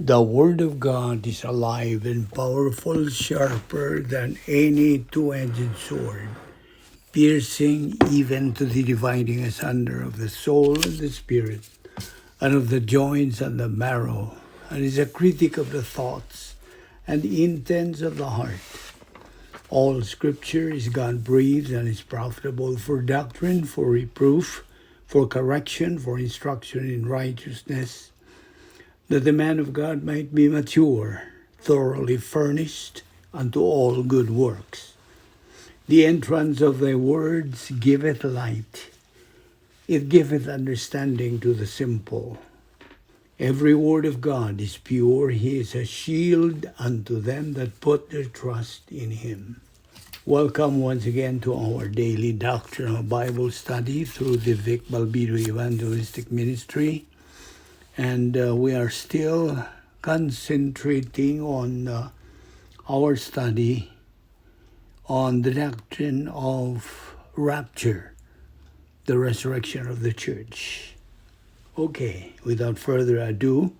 The Word of God is alive and powerful, sharper than any two-edged sword, piercing even to the dividing asunder of the soul and the spirit, and of the joints and the marrow, and is a critic of the thoughts and the intents of the heart. All Scripture is God-breathed and is profitable for doctrine, for reproof, for correction, for instruction in righteousness, that the man of God might be mature, thoroughly furnished unto all good works. The entrance of thy words giveth light. It giveth understanding to the simple. Every word of God is pure. He is a shield unto them that put their trust in him. Welcome once again to our daily doctrinal Bible study through the Vic Balbido Evangelistic Ministry. And we are still concentrating on our study on the doctrine of rapture, the resurrection of the church. Okay, without further ado,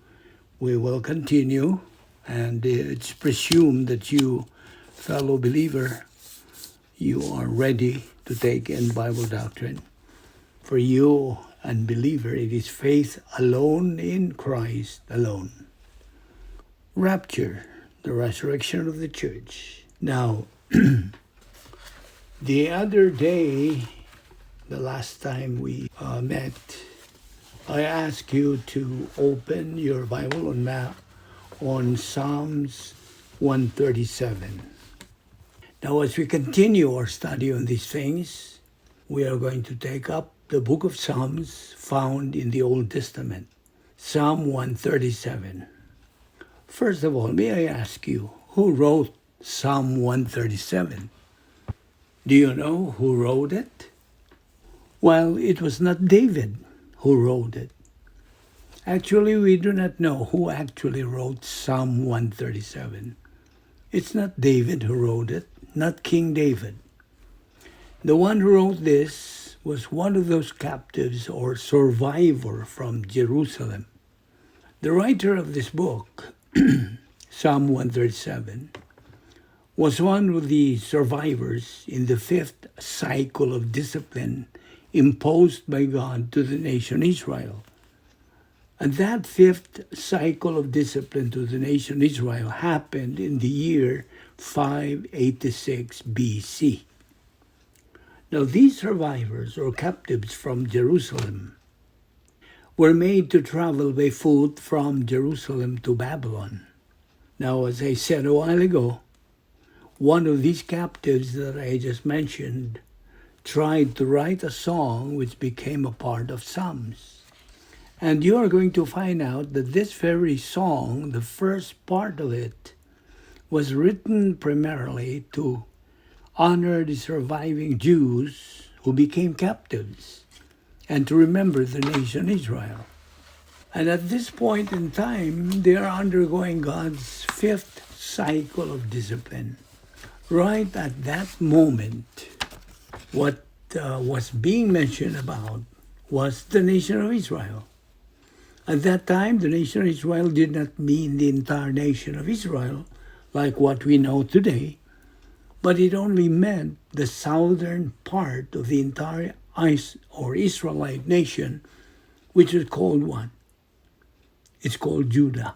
we will continue. And it's presumed that you, fellow believer, you are ready to take in Bible doctrine. For you, unbeliever, it is faith alone in Christ alone. Rapture, the resurrection of the church. Now, the other day, the last time we met, I asked you to open your Bible on Psalms 137. Now, as we continue our study on these things, we are going to take up the book of Psalms found in the Old Testament, Psalm 137. First of all, may I ask you, who wrote Psalm 137? Do you know who wrote it? Well, it was not David who wrote it. Actually, we do not know who actually wrote Psalm 137. It's not David who wrote it, not King David. The one who wrote this was one of those captives or survivor from Jerusalem. The writer of this book, Psalm 137, was one of the survivors in the fifth cycle of discipline imposed by God to the nation Israel. And that fifth cycle of discipline to the nation Israel happened in the year 586 BC. Now, these survivors or captives from Jerusalem were made to travel by foot from Jerusalem to Babylon. Now, as I said a while ago, one of these captives that I just mentioned tried to write a song which became a part of Psalms. And you are going to find out that this very song, the first part of it, was written primarily to honor the surviving Jews who became captives and to remember the nation Israel. And at this point in time, they are undergoing God's fifth cycle of discipline. Right at that moment, what was being mentioned about was the nation of Israel. At that time, the nation of Israel did not mean the entire nation of Israel like what we know today, but it only meant the southern part of the entire Israelite nation, which is called what? It's called Judah.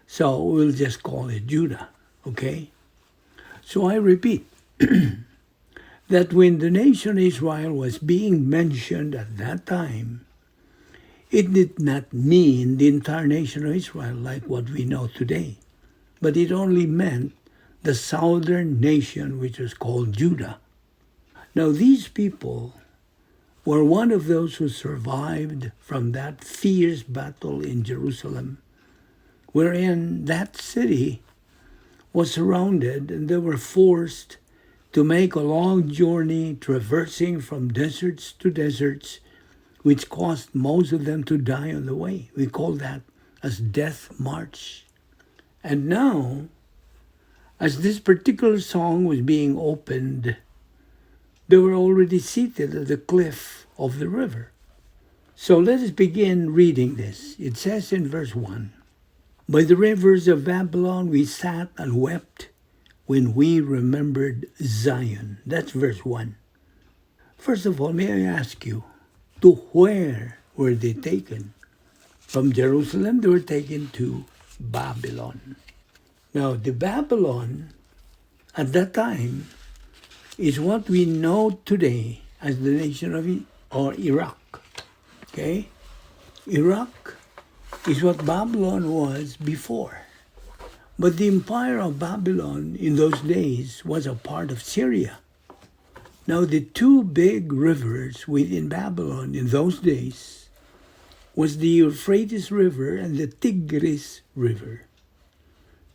So we'll just call it Judah, okay? So I repeat, that when the nation Israel was being mentioned at that time, it did not mean the entire nation of Israel like what we know today, but it only meant the southern nation, which was called Judah. Now, these people were one of those who survived from that fierce battle in Jerusalem, wherein that city was surrounded and they were forced to make a long journey traversing from deserts to deserts, which caused most of them to die on the way. We call that as death march. And now, as this particular song was being opened, they were already seated at the cliff of the river. So let us begin reading this. It says in verse 1, By the rivers of Babylon we sat and wept when we remembered Zion. That's verse 1. First of all, may I ask you, to where were they taken? From Jerusalem, they were taken to Babylon. Now, the Babylon at that time is what we know today as the nation of Iraq. Okay? Iraq is what Babylon was before. But the empire of Babylon in those days was a part of Syria. Now, the two big rivers within Babylon in those days was the Euphrates River and the Tigris River.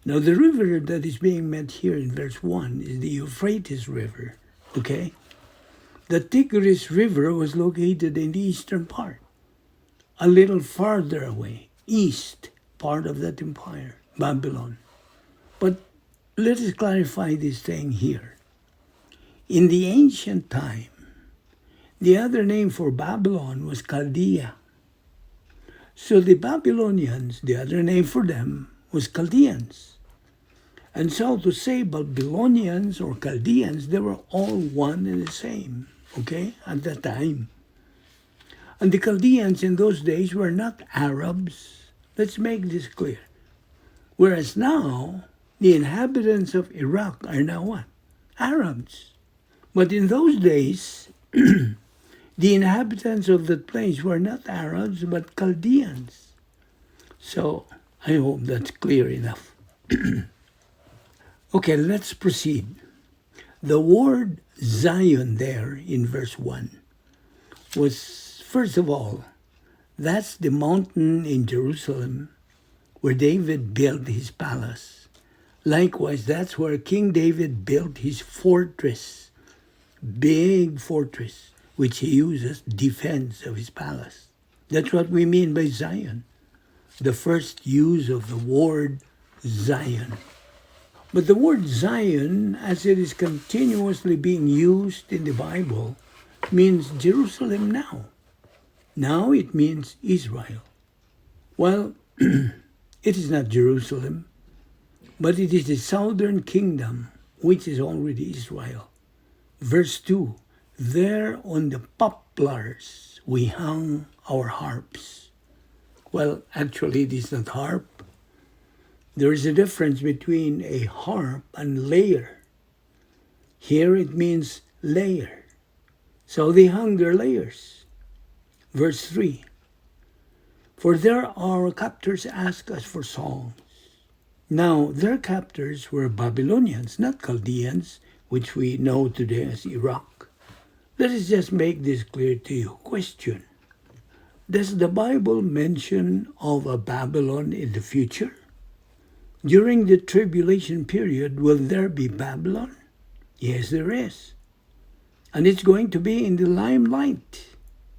Now, the river that is being met here in verse 1 is the Euphrates River, okay? The Tigris River was located in the eastern part, a little farther away, east part of that empire, Babylon. But let us clarify this thing here. In the ancient time, the other name for Babylon was Chaldea. So the Babylonians, the other name for them was Chaldeans. And so to say Babylonians or Chaldeans, they were all one and the same, okay, at that time. And the Chaldeans in those days were not Arabs. Let's make this clear. Whereas now, the inhabitants of Iraq are now what? Arabs. But in those days, the inhabitants of that place were not Arabs, but Chaldeans. So I hope that's clear enough. Okay, let's proceed. The word Zion there in verse 1 was, first of all, that's the mountain in Jerusalem where David built his palace. Likewise, that's where King David built his fortress, big fortress, which he uses defense of his palace. That's what we mean by Zion, the first use of the word Zion. But the word Zion, as it is continuously being used in the Bible, means Jerusalem now. Now it means Israel. Well, it is not Jerusalem, but it is the southern kingdom, which is already Israel. Verse 2, there on the poplars we hung our harps. Well, actually it is not harp. There is a difference between a harp and lyre. Here it means layer. So they hung their layers. Verse 3, for there our captors ask us for songs. Now, their captors were Babylonians, not Chaldeans, which we know today as Iraq. Let us just make this clear to you. Question: does the Bible mention of a Babylon in the future? During the tribulation period, will there be Babylon? Yes, there is. And it's going to be in the limelight.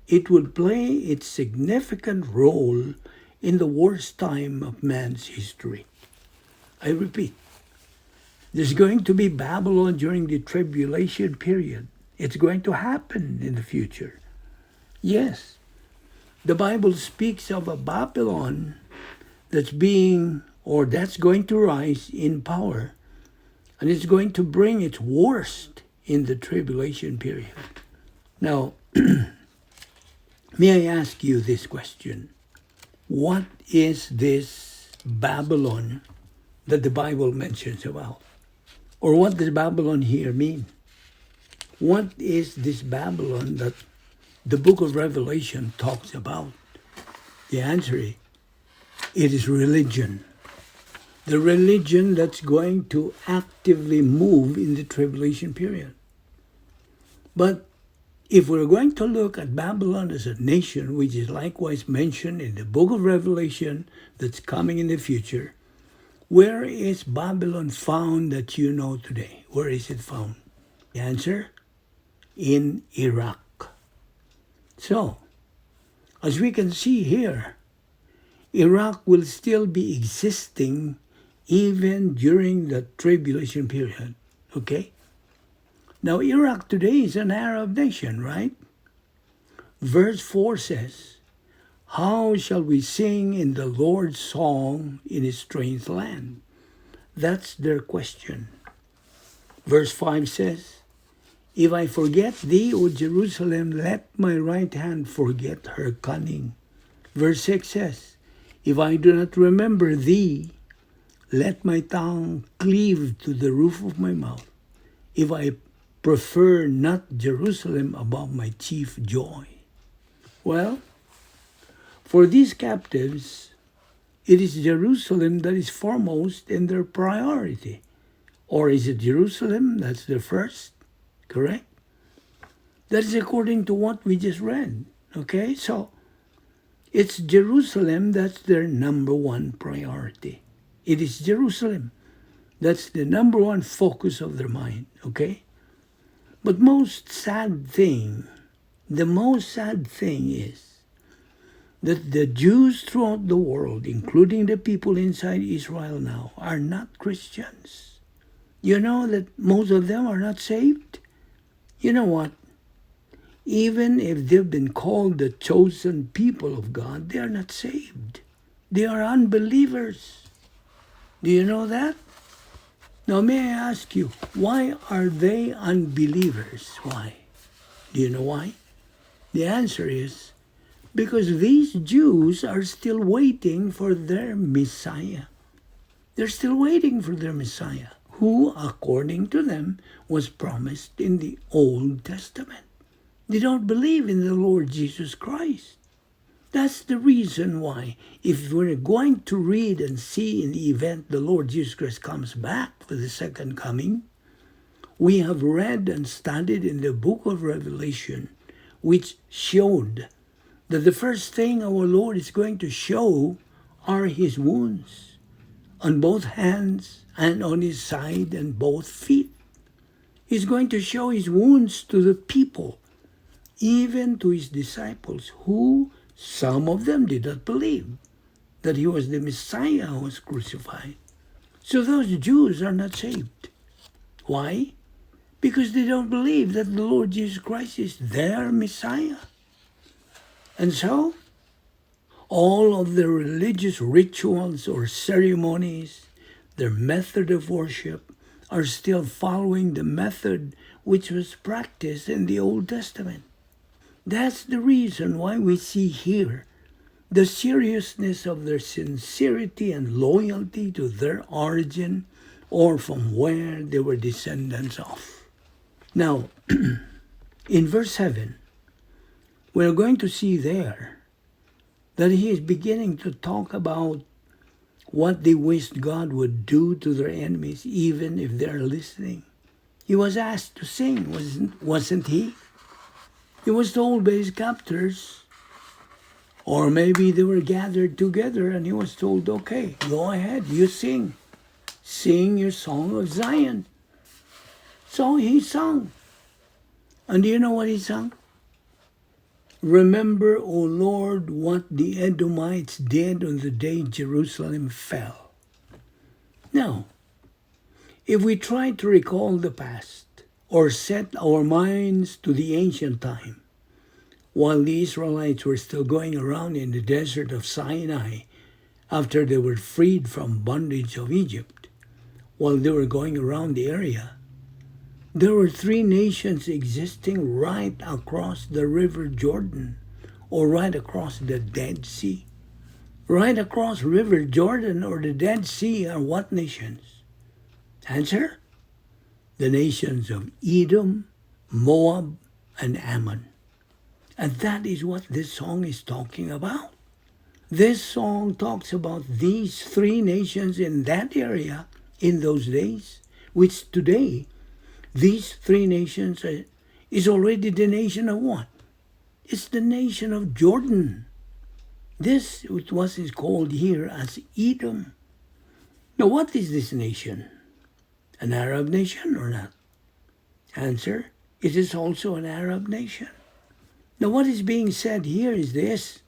It will play its significant role in the worst time of man's history. I repeat, there's going to be Babylon during the tribulation period. It's going to happen in the future. Yes, the Bible speaks of a Babylon that's going to rise in power, and it's going to bring its worst in the tribulation period. Now, may I ask you this question? What is this Babylon that the Bible mentions about? Or what does Babylon here mean? What is this Babylon that the book of Revelation talks about? The answer is, it is religion. The religion that's going to actively move in the tribulation period. But if we're going to look at Babylon as a nation, which is likewise mentioned in the book of Revelation that's coming in the future, where is Babylon found that you know today? Where is it found? The answer? In Iraq. So, as we can see here, Iraq will still be existing even during the tribulation period. Okay? Now, Iraq today is an Arab nation, right? Verse 4 says, How shall we sing in the Lord's song in a strange land? That's their question. Verse 5 says, If I forget thee, O Jerusalem, let my right hand forget her cunning. Verse 6 says, If I do not remember thee, let my tongue cleave to the roof of my mouth. If I prefer not Jerusalem above my chief joy. Well, for these captives, it is Jerusalem that is foremost in their priority. Or is it Jerusalem that's the first? Correct? That is according to what we just read. Okay? So, it's Jerusalem that's their number one priority. It is Jerusalem. That's the number one focus of their mind. Okay? But the most sad thing is that the Jews throughout the world, including the people inside Israel now, are not Christians. You know that most of them are not saved? You know what? Even if they've been called the chosen people of God, they are not saved. They are unbelievers. Do you know that? Now may I ask you, why are they unbelievers? Why? Do you know why? The answer is, because these Jews are still waiting for their Messiah. They're still waiting for their Messiah, who, according to them, was promised in the Old Testament. They don't believe in the Lord Jesus Christ. That's the reason why, if we're going to read and see in the event the Lord Jesus Christ comes back for the second coming, we have read and studied in the book of Revelation, which showed that the first thing our Lord is going to show are his wounds on both hands and on his side and both feet. He's going to show his wounds to the people, even to his disciples, who some of them did not believe that he was the Messiah who was crucified. So those Jews are not saved. Why? Because they don't believe that the Lord Jesus Christ is their Messiah. And so, all of the religious rituals or ceremonies, their method of worship, are still following the method which was practiced in the Old Testament. That's the reason why we see here the seriousness of their sincerity and loyalty to their origin or from where they were descendants of. Now, in verse 7, we're going to see there that he is beginning to talk about what they wished God would do to their enemies, even if they're listening. He was asked to sing, wasn't he? He was told by his captors, or maybe they were gathered together and he was told, okay, go ahead, you sing. Sing your song of Zion. So he sung. And do you know what he sung? Remember, O Lord, what the Edomites did on the day Jerusalem fell. Now, if we try to recall the past or set our minds to the ancient time, while the Israelites were still going around in the desert of Sinai after they were freed from bondage of Egypt, while they were going around the area, there were three nations existing right across the river Jordan, or right across the Dead Sea. Right across River Jordan or the Dead Sea are what nations? Answer? The nations of Edom, Moab, and Ammon. And that is what this song is talking about. This song talks about these three nations in that area in those days, which today, these three nations is already the nation of what? It's the nation of Jordan. This is what is called here as Edom. Now what is this nation? An Arab nation or not? Answer, it is also an Arab nation. Now what is being said here is this.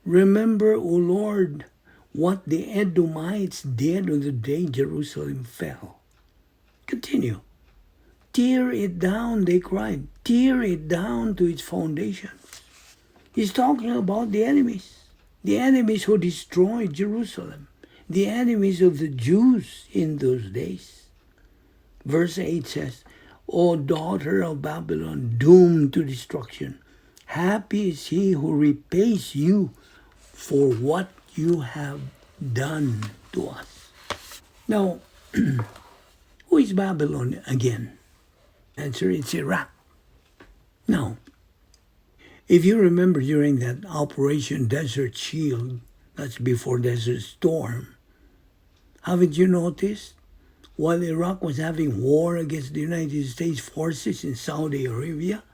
Remember, O Lord, what the Edomites did on the day Jerusalem fell. Continue. Tear it down, they cried. Tear it down to its foundations. He's talking about the enemies who destroyed Jerusalem, the enemies of the Jews in those days. Verse 8 says, O daughter of Babylon, doomed to destruction, happy is he who repays you for what you have done to us. Now, who is Babylon again? Answer, it's Iraq. No. If you remember during that Operation Desert Shield, that's before Desert Storm, haven't you noticed? While Iraq was having war against the United States forces in Saudi Arabia,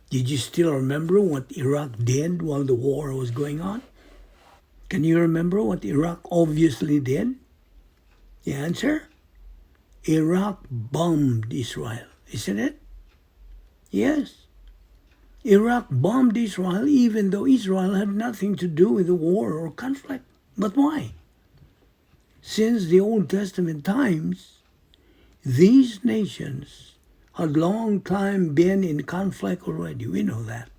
did you still remember what Iraq did while the war was going on? Can you remember what Iraq obviously did? The answer? Iraq bombed Israel, isn't it? Yes. Iraq bombed Israel even though Israel had nothing to do with the war or conflict. But why? Since the Old Testament times, these nations had long time been in conflict already. We know that.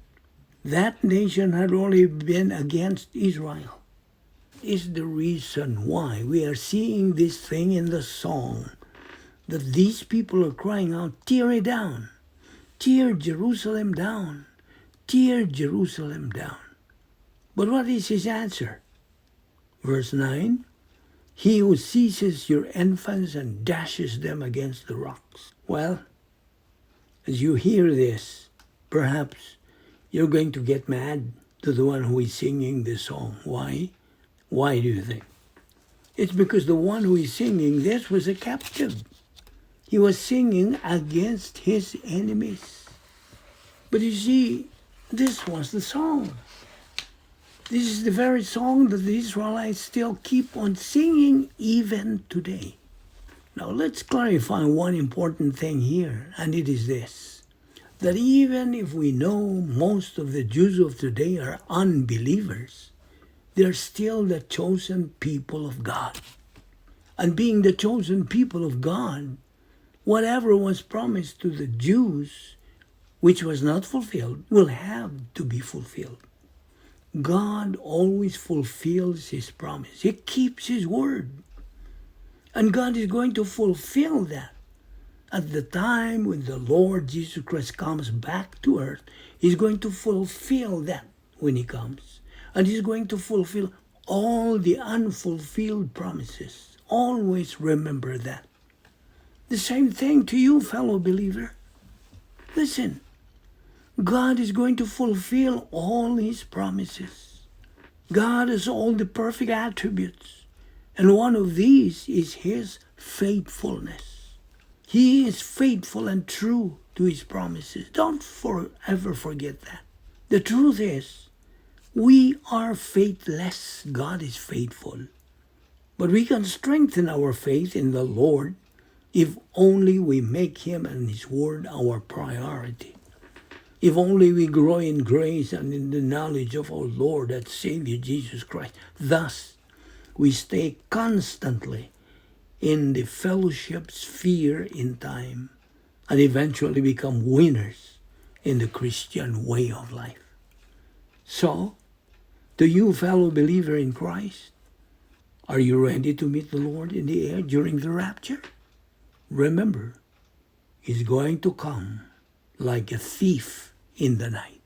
That nation had only been against Israel. Is the reason why we are seeing this thing in the song, that these people are crying out, tear it down, tear Jerusalem down, tear Jerusalem down. But what is his answer? Verse 9, he who seizes your infants and dashes them against the rocks. Well, as you hear this, perhaps you're going to get mad to the one who is singing this song. Why? Why do you think? It's because the one who is singing this was a captive. He was singing against his enemies. But you see, this was the song. This is the very song that the Israelites still keep on singing even today. Now let's clarify one important thing here, and it is this, that even if we know most of the Jews of today are unbelievers, they're still the chosen people of God. And being the chosen people of God, whatever was promised to the Jews, which was not fulfilled, will have to be fulfilled. God always fulfills his promise. He keeps his word. And God is going to fulfill that. At the time when the Lord Jesus Christ comes back to earth, he's going to fulfill that when he comes. And he's going to fulfill all the unfulfilled promises. Always remember that. The same thing to you, fellow believer. Listen, God is going to fulfill all his promises. God has all the perfect attributes, and one of these is his faithfulness. He is faithful and true to his promises. Don't ever forget that. The truth is, we are faithless. God is faithful. But we can strengthen our faith in the Lord if only we make him and his word our priority. If only we grow in grace and in the knowledge of our Lord and Savior Jesus Christ. Thus, we stay constantly in the fellowship sphere in time and eventually become winners in the Christian way of life. So, to you, fellow believer in Christ, are you ready to meet the Lord in the air during the rapture? Remember, he's going to come like a thief in the night.